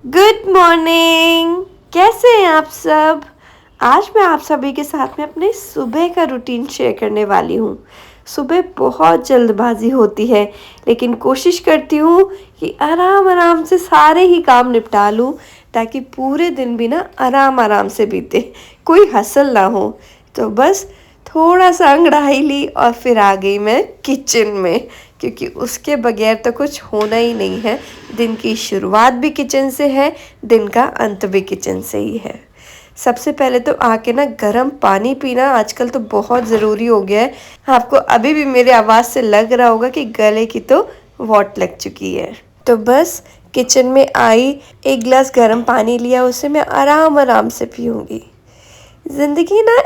Good morning. कैसे हैं आप सब? आज मैं आप सभी के साथ में अपने सुबह का रूटीन शेयर करने वाली हूँ। सुबह बहुत जल्दबाजी होती है, लेकिन कोशिश करती हूँ कि आराम आराम से सारे ही काम निपटा लूँ, ताकि पूरे दिन भी ना आराम आराम से बीते, कोई हसल ना हो। तो बस थोड़ा सा अंगड़ाई ली और फिर आ गई मैं किचन में, क्योंकि उसके बगैर तो कुछ होना ही नहीं है। दिन की शुरुआत भी किचन से है, दिन का अंत भी किचन से ही है। सबसे पहले तो आके ना गर्म पानी पीना आजकल तो बहुत ज़रूरी हो गया है। आपको अभी भी मेरे आवाज़ से लग रहा होगा कि गले की तो वाट लग चुकी है। तो बस किचन में आई, एक गिलास गर्म पानी लिया, उसे मैं आराम आराम से पीऊँगी। ज़िंदगी ना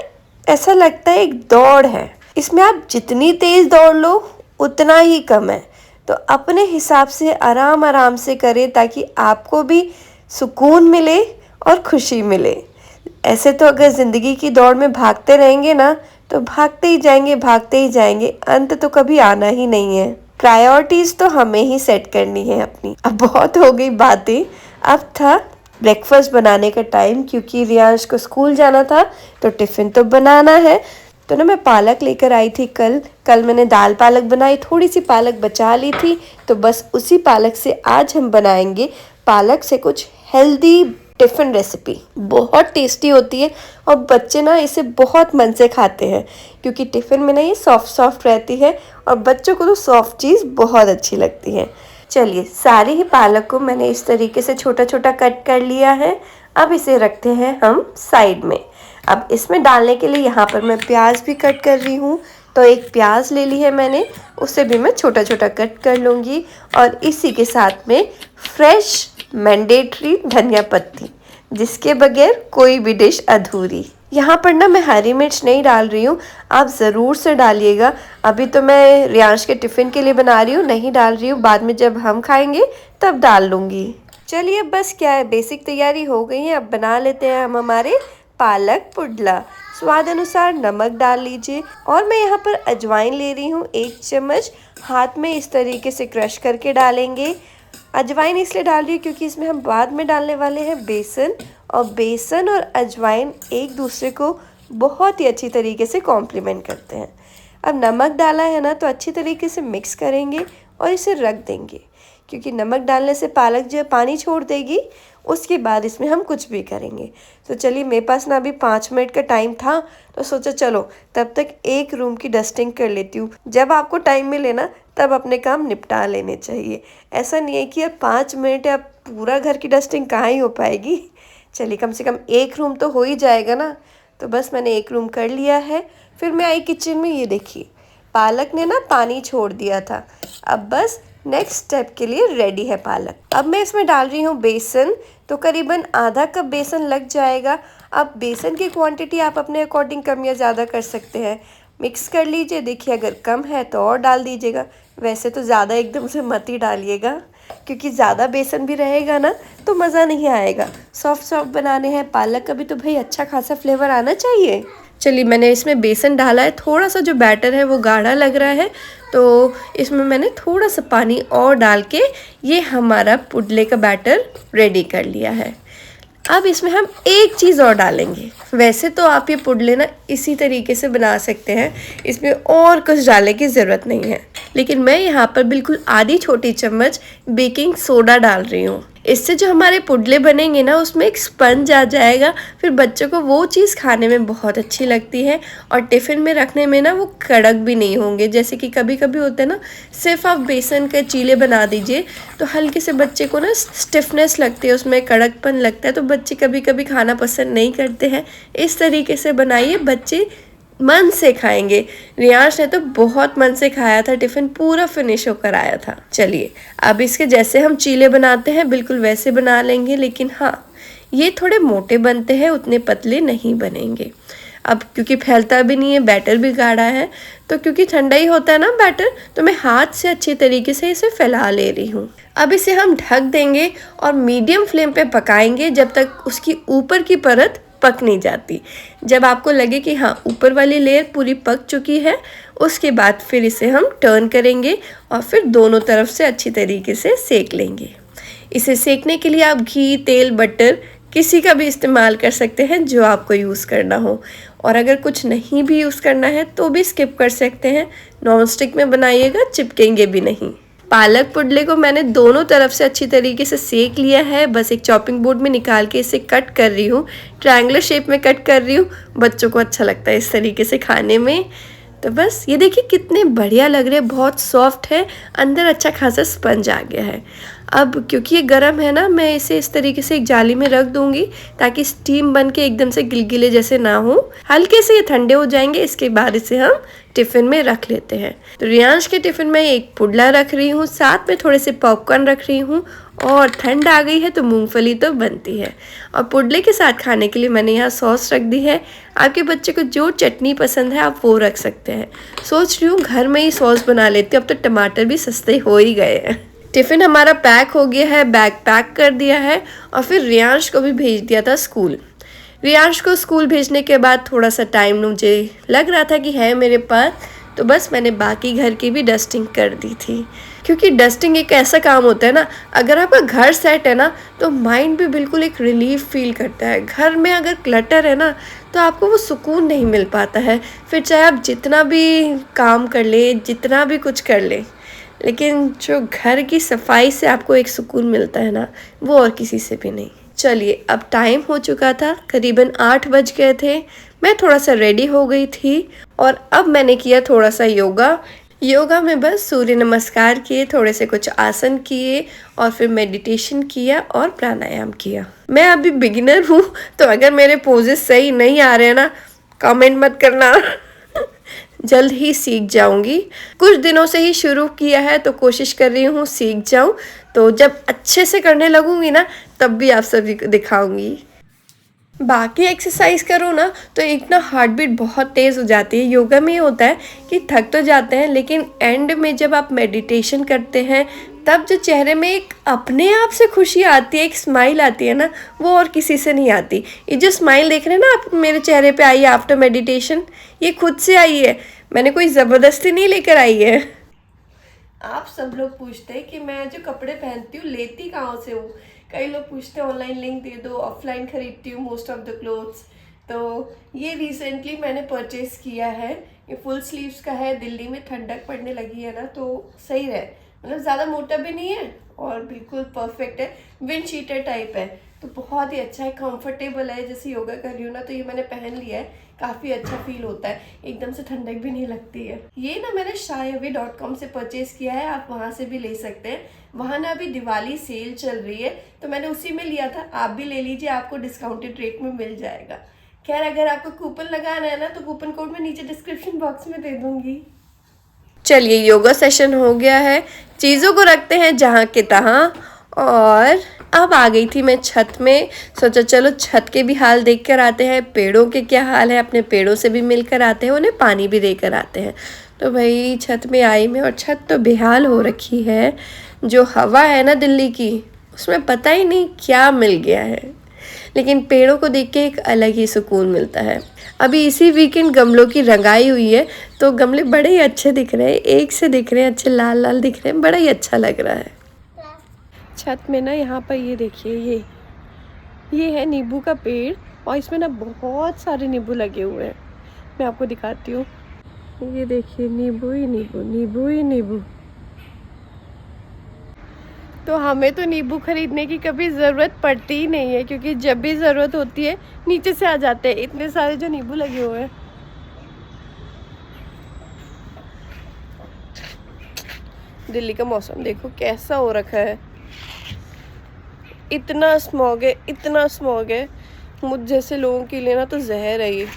ऐसा लगता है एक दौड़ है, इसमें आप जितनी तेज़ दौड़ लो उतना ही कम है। तो अपने हिसाब से आराम आराम से करें, ताकि आपको भी सुकून मिले और खुशी मिले। ऐसे तो अगर ज़िंदगी की दौड़ में भागते रहेंगे ना, तो भागते ही जाएंगे भागते ही जाएंगे, अंत तो कभी आना ही नहीं है। प्रायोरिटीज़ तो हमें ही सेट करनी है अपनी। अब बहुत हो गई बातें, अब था ब्रेकफास्ट बनाने का टाइम, क्योंकि रियांश को स्कूल जाना था तो टिफ़िन तो बनाना है। तो ना मैं पालक लेकर आई थी कल मैंने दाल पालक बनाई, थोड़ी सी पालक बचा ली थी, तो बस उसी पालक से आज हम बनाएंगे पालक से कुछ हेल्दी टिफ़िन रेसिपी। बहुत टेस्टी होती है और बच्चे ना इसे बहुत मन से खाते हैं, क्योंकि टिफ़िन में ना ये सॉफ्ट सॉफ्ट रहती है और बच्चों को तो सॉफ्ट चीज़ बहुत अच्छी लगती है। चलिए, सारी ही पालक को मैंने इस तरीके से छोटा छोटा कट कर लिया है। अब इसे रखते हैं हम साइड में। अब इसमें डालने के लिए यहाँ पर मैं प्याज भी कट कर रही हूँ। तो एक प्याज ले ली है मैंने, उसे भी मैं छोटा छोटा कट कर लूँगी। और इसी के साथ में फ्रेश मैंडेटरी धनिया पत्ती, जिसके बगैर कोई भी डिश अधूरी। यहाँ पर ना मैं हरी मिर्च नहीं डाल रही हूँ, आप ज़रूर से डालिएगा। अभी तो मैं रियांश के टिफ़िन के लिए बना रही हूँ, नहीं डाल रही हूँ, बाद में जब हम खाएंगे तब डाल लूँगी। चलिए, बस क्या है, बेसिक तैयारी हो गई है। अब बना लेते हैं हम हमारे पालक पुडला। स्वाद अनुसार नमक डाल लीजिए, और मैं यहाँ पर अजवाइन ले रही हूँ 1 चम्मच। हाथ में इस तरीके से क्रश करके डालेंगे। अजवाइन इसलिए डाल रही हूँ क्योंकि इसमें हम बाद में डालने वाले हैं बेसन, और बेसन और अजवाइन एक दूसरे को बहुत ही अच्छी तरीके से कॉम्प्लीमेंट करते हैं। अब नमक डाला है ना, तो अच्छी तरीके से मिक्स करेंगे और इसे रख देंगे, क्योंकि नमक डालने से पालक जो पानी छोड़ देगी। उसके बाद इसमें हम कुछ भी करेंगे। तो चलिए, मेरे पास ना अभी 5 मिनट का टाइम था, तो सोचा चलो तब तक एक रूम की डस्टिंग कर लेती हूँ। जब आपको टाइम मिले ना, तब अपने काम निपटा लेने चाहिए। ऐसा नहीं है कि अब 5 मिनट है, अब पूरा घर की डस्टिंग कहाँ ही हो पाएगी। चलिए, कम से कम एक रूम तो हो ही जाएगा ना। तो बस मैंने एक रूम कर लिया है। फिर मैं आई किचन में, ये देखिए पालक ने ना पानी छोड़ दिया था। अब बस नेक्स्ट स्टेप के लिए रेडी है पालक। अब मैं इसमें डाल रही हूँ बेसन, तो करीबन आधा कप बेसन लग जाएगा। अब बेसन की क्वांटिटी आप अपने अकॉर्डिंग कम या ज़्यादा कर सकते हैं। मिक्स कर लीजिए, देखिए अगर कम है तो और डाल दीजिएगा। वैसे तो ज़्यादा एकदम से मत ही डालिएगा, क्योंकि ज़्यादा बेसन भी रहेगा ना तो मज़ा नहीं आएगा। सॉफ्ट सॉफ्ट बनाने हैं पालक का भी, तो भाई अच्छा खासा फ्लेवर आना चाहिए। चलिए, मैंने इसमें बेसन डाला है, थोड़ा सा जो बैटर है वो गाढ़ा लग रहा है, तो इसमें मैंने थोड़ा सा पानी और डाल के ये हमारा पुडले का बैटर रेडी कर लिया है। अब इसमें हम एक चीज़ और डालेंगे। वैसे तो आप ये पुडले ना इसी तरीके से बना सकते हैं, इसमें और कुछ डालने की ज़रूरत नहीं है, लेकिन मैं यहाँ पर बिल्कुल आधी छोटी चम्मच बेकिंग सोडा डाल रही हूँ। इससे जो हमारे पुडले बनेंगे ना, उसमें एक स्पंज आ जाएगा। फिर बच्चों को वो चीज़ खाने में बहुत अच्छी लगती है, और टिफ़िन में रखने में ना वो कड़क भी नहीं होंगे। जैसे कि कभी कभी होता है ना, सिर्फ आप बेसन के चीले बना दीजिए तो हल्के से बच्चे को ना स्टिफनेस लगती है, उसमें कड़कपन लगता है, तो बच्चे कभी कभी खाना पसंद नहीं करते हैं। इस तरीके से बनाइए, बच्चे मन से खाएंगे। रियांश ने तो बहुत मन से खाया था, टिफ़िन पूरा फिनिश होकर आया था। चलिए, अब इसके जैसे हम चीले बनाते हैं बिल्कुल वैसे बना लेंगे, लेकिन हाँ, ये थोड़े मोटे बनते हैं, उतने पतले नहीं बनेंगे। अब क्योंकि फैलता भी नहीं है, बैटर भी गाढ़ा है, तो क्योंकि ठंडा ही होता है ना बैटर, तो मैं हाथ से अच्छी तरीके से इसे फैला ले रही हूँ। अब इसे हम ढक देंगे और मीडियम फ्लेम पे पकाएंगे जब तक उसकी ऊपर की परत पक नहीं जाती। जब आपको लगे कि हाँ, ऊपर वाली लेयर पूरी पक चुकी है, उसके बाद फिर इसे हम टर्न करेंगे और फिर दोनों तरफ से अच्छी तरीके से सेक लेंगे। इसे सेकने के लिए आप घी, तेल, बटर किसी का भी इस्तेमाल कर सकते हैं जो आपको यूज़ करना हो। और अगर कुछ नहीं भी यूज़ करना है तो भी स्किप कर सकते हैं। नॉन स्टिक में बनाइएगा, चिपकेंगे भी नहीं। पालक पुडले को मैंने दोनों तरफ से अच्छी तरीके से सेक लिया है। बस एक चॉपिंग बोर्ड में निकाल के इसे कट कर रही हूँ, ट्रायंगुलर शेप में कट कर रही हूँ। बच्चों को अच्छा लगता है इस तरीके से खाने में। तो बस ये देखिए कितने बढ़िया लग रहे हैं, बहुत सॉफ्ट है, अंदर अच्छा खासा स्पंज आ गया है। अब क्योंकि ये गर्म है ना, मैं इसे इस तरीके से एक जाली में रख दूंगी ताकि स्टीम बन के एकदम से गिलगिले जैसे ना हो। हल्के से ये ठंडे हो जाएंगे, इसके बाद इसे हम टिफ़िन में रख लेते हैं। तो रियांश के टिफ़िन में एक पुडला रख रही हूँ, साथ में थोड़े से पॉपकॉर्न रख रही हूँ, और ठंड आ गई है तो मूंगफली तो बनती है। और पुडले के साथ खाने के लिए मैंने यहाँ सॉस रख दी है। आपके बच्चे को जो चटनी पसंद है आप वो रख सकते हैं। सोच रही हूँ घर में ही सॉस बना लेती हूँ, अब तो टमाटर भी सस्ते हो ही गए हैं। टिफ़िन हमारा पैक हो गया है, बैग पैक कर दिया है और फिर रियांश को भी भेज दिया था स्कूल। रियांश को स्कूल भेजने के बाद थोड़ा सा टाइम मुझे लग रहा था कि है मेरे पास, तो बस मैंने बाकी घर की भी डस्टिंग कर दी थी। क्योंकि डस्टिंग एक ऐसा काम होता है ना, अगर आपका घर सेट है ना तो माइंड भी बिल्कुल एक रिलीफ फील करता है। घर में अगर क्लटर है ना तो आपको वो सुकून नहीं मिल पाता है। फिर चाहे आप जितना भी काम कर ले, जितना भी कुछ कर ले, लेकिन जो घर की सफाई से आपको एक सुकून मिलता है ना, वो और किसी से भी नहीं। चलिए, अब टाइम हो चुका था, करीबन 8 बज गए थे। मैं थोड़ा सा रेडी हो गई थी और अब मैंने किया थोड़ा सा योगा में बस सूर्य नमस्कार किए, थोड़े से कुछ आसन किए और फिर मेडिटेशन किया और प्राणायाम किया। मैं अभी बिगिनर हूँ, तो अगर मेरे पोजेस सही नहीं आ रहे हैं ना, कमेंट मत करना। जल्द ही सीख जाऊंगी। कुछ दिनों से ही शुरू किया है तो कोशिश कर रही हूँ सीख जाऊँ। तो जब अच्छे से करने लगूंगी ना तब भी आप सभी को दिखाऊंगी। बाकी एक्सरसाइज करो ना तो एक ना हार्ट बीट बहुत तेज़ हो जाती है। योगा में ये होता है कि थक तो जाते हैं, लेकिन एंड में जब आप मेडिटेशन करते हैं तब जो चेहरे में एक अपने आप से खुशी आती है, एक स्माइल आती है ना, वो और किसी से नहीं आती। ये जो स्माइल देख रहे हैं ना आप मेरे चेहरे पे आई है आफ्टर मेडिटेशन, ये खुद से आई है, मैंने कोई ज़बरदस्ती नहीं लेकर आई है। आप सब लोग पूछते हैं कि मैं जो कपड़े पहनती हूँ लेती कहाँ से हूँ। कई लोग पूछते हैं ऑनलाइन लिंक दे दो, ऑफलाइन खरीदती हूँ मोस्ट ऑफ द क्लोथ्स। तो ये रिसेंटली मैंने परचेज़ किया है, ये फुल स्लीव्स का है। दिल्ली में ठंडक पड़ने लगी है ना तो सही रहे, मतलब ज़्यादा मोटा भी नहीं है और बिल्कुल परफेक्ट है, विंड शीटर टाइप है, तो बहुत ही अच्छा है, कंफर्टेबल है। जैसे योगा कर रही हूँ ना तो ये मैंने पहन लिया है, काफ़ी अच्छा फील होता है, एकदम से ठंडक भी नहीं लगती है। ये ना मैंने shyawe.com से परचेज़ किया है, आप वहाँ से भी ले सकते हैं। वहाँ ना अभी दिवाली सेल चल रही है तो मैंने उसी में लिया था, आप भी ले लीजिए, आपको डिस्काउंटेड रेट में मिल जाएगा। खैर अगर आपको कूपन लगाना है ना तो कूपन कोड मैं नीचे डिस्क्रिप्शन बॉक्स में दे दूँगी। चलिए, योगा सेशन हो गया है, चीज़ों को रखते हैं जहाँ के तहाँ। और अब आ गई थी मैं छत में, सोचा चलो छत के भी हाल देख कर आते हैं, पेड़ों के क्या हाल है, अपने पेड़ों से भी मिलकर आते हैं, उन्हें पानी भी देकर आते हैं। तो भाई छत में आई मैं और छत तो बेहाल हो रखी है। जो हवा है ना दिल्ली की, उसमें पता ही नहीं क्या मिल गया है, लेकिन पेड़ों को देख के एक अलग ही सुकून मिलता है। अभी इसी वीकेंड गमलों की रंगाई हुई है तो गमले बड़े ही अच्छे दिख रहे हैं, एक से दिख रहे हैं, अच्छे लाल लाल दिख रहे हैं, बड़ा ही अच्छा लग रहा है। छत में ना यहाँ पर ये देखिए, ये है नींबू का पेड़ और इसमें ना बहुत सारे नींबू लगे हुए हैं। मैं आपको दिखाती हूँ, ये देखिए नींबू ही नींबू, नींबू ही नींबू। तो हमें तो नींबू खरीदने की कभी ज़रूरत पड़ती ही नहीं है, क्योंकि जब भी ज़रूरत होती है नीचे से आ जाते हैं, इतने सारे जो नींबू लगे हुए हैं। दिल्ली का मौसम देखो कैसा हो रखा है, इतना स्मॉग है, इतना स्मॉग है, मुझ जैसे लोगों के लिए ना तो जहर है ये।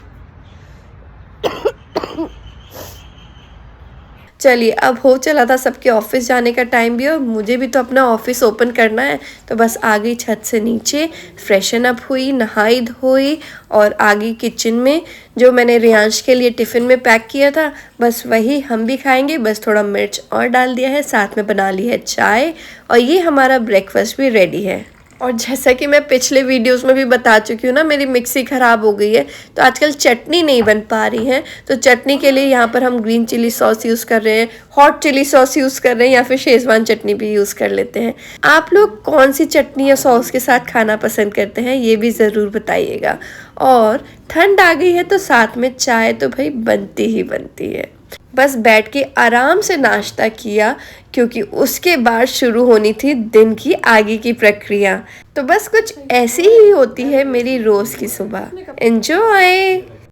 चलिए, अब हो चला था सबके ऑफिस जाने का टाइम भी और मुझे भी तो अपना ऑफिस ओपन करना है। तो बस आ गई छत से नीचे, फ्रेशन अप हुई, नहाई धोई और आ गई किचन में। जो मैंने रियांश के लिए टिफ़िन में पैक किया था बस वही हम भी खाएंगे, बस थोड़ा मिर्च और डाल दिया है, साथ में बना ली है चाय और ये हमारा ब्रेकफास्ट भी रेडी है। और जैसा कि मैं पिछले वीडियोस में भी बता चुकी हूँ ना, मेरी मिक्सी ख़राब हो गई है तो आजकल चटनी नहीं बन पा रही है। तो चटनी के लिए यहाँ पर हम ग्रीन चिली सॉस यूज़ कर रहे हैं, हॉट चिली सॉस यूज़ कर रहे हैं, या फिर शेज़वान चटनी भी यूज़ कर लेते हैं। आप लोग कौन सी चटनी या सॉस के साथ खाना पसंद करते हैं ये भी ज़रूर बताइएगा। और ठंड आ गई है तो साथ में चाय तो भाई बनती ही बनती है। बस बैठ के आराम से नाश्ता किया क्योंकि उसके बाद शुरू होनी थी दिन की आगे की प्रक्रिया। तो बस कुछ ऐसी ही होती है मेरी रोज़ की सुबह। एंजॉय।